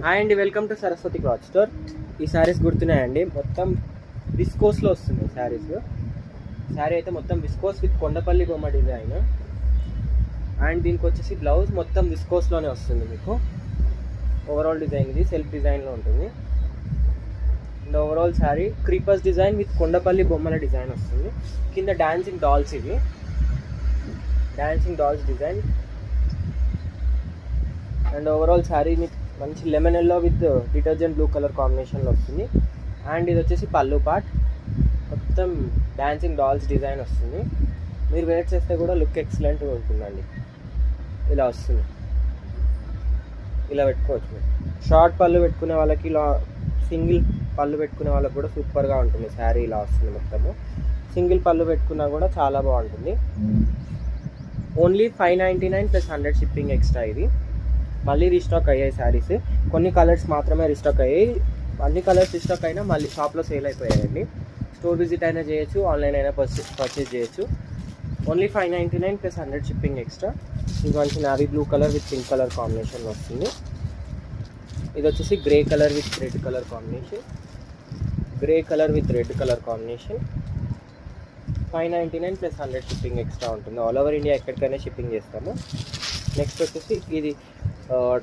Hi అండి, welcome to Saraswati cloth store. ఈ శారీస్ గుర్తున్నాయండి, మొత్తం విస్కోస్లో వస్తుంది శారీస్. శారీ అయితే మొత్తం విస్కోస్ విత్ కొండపల్లి బొమ్మ డిజైన్. అండ్ దీనికి వచ్చేసి బ్లౌజ్ మొత్తం విస్కోస్లోనే వస్తుంది. మీకు ఓవరాల్ డిజైన్ ఇది సెల్ఫ్ డిజైన్లో ఉంటుంది. And overall sari creepers design with Kondapalli బొమ్మల డిజైన్ వస్తుంది. కింద డాన్సింగ్ డాల్స్, ఇవి dancing dolls design. And overall sari మీకు మంచి lemon yellow with detergent blue colour కాంబినేషన్లో వస్తుంది. అండ్ ఇది వచ్చేసి పళ్ళు పార్ట్, మొత్తం డాన్సింగ్ డాల్స్ డిజైన్ వస్తుంది. మీరు వేర్ చేస్తే కూడా లుక్ ఎక్సలెంట్గా ఉంటుందండి. ఇలా వస్తుంది, ఇలా పెట్టుకోవచ్చు. మీరు షార్ట్ పళ్ళు పెట్టుకునే వాళ్ళకి, ఇలా సింగిల్ పళ్ళు పెట్టుకునే వాళ్ళకి కూడా సూపర్గా ఉంటుంది. శారీ ఇలా వస్తుంది మొత్తము. సింగిల్ పళ్ళు పెట్టుకున్నా కూడా చాలా బాగుంటుంది. Only 599 plus 100 shipping extra. ఇది మళ్ళీ రీస్టాక్ అయ్యాయి శారీస్, కొన్ని కలర్స్ మాత్రమే రీస్టాక్ అయ్యాయి. అన్ని కలర్స్ రీస్టాక్ అయినా మళ్ళీ షాప్లో సేల్ అయిపోయాయండి. స్టోర్ విజిట్ అయినా చేయొచ్చు, ఆన్లైన్ అయినా పర్చేస్ చేయొచ్చు. Only 599 plus 100 shipping extra. ఇది మంచి navy blue colour with pink colour కాంబినేషన్లో వస్తుంది. ఇది వచ్చేసి grey colour with red colour కాంబినేషన్. Grey colour with red colour కాంబినేషన్. 599 ప్లస్ 100 షిప్పింగ్ ఎక్స్ట్రా ఉంటుంది. ఆల్ ఓవర్ ఇండియా ఎక్కడికైనా షిప్పింగ్ చేస్తాము. నెక్స్ట్ వచ్చేసి ఇది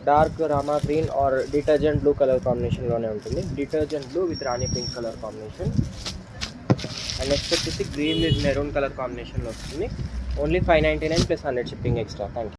dark Rama green or detergent blue colour కాంబినేషన్లోనే ఉంటుంది. Detergent blue with Rani pink colour combination. And next వచ్చేసి గ్రీన్ విత్ మెరూన్ కలర్ కాంబినేషన్లో వస్తుంది. Only 599 plus 100 shipping extra. Thank you.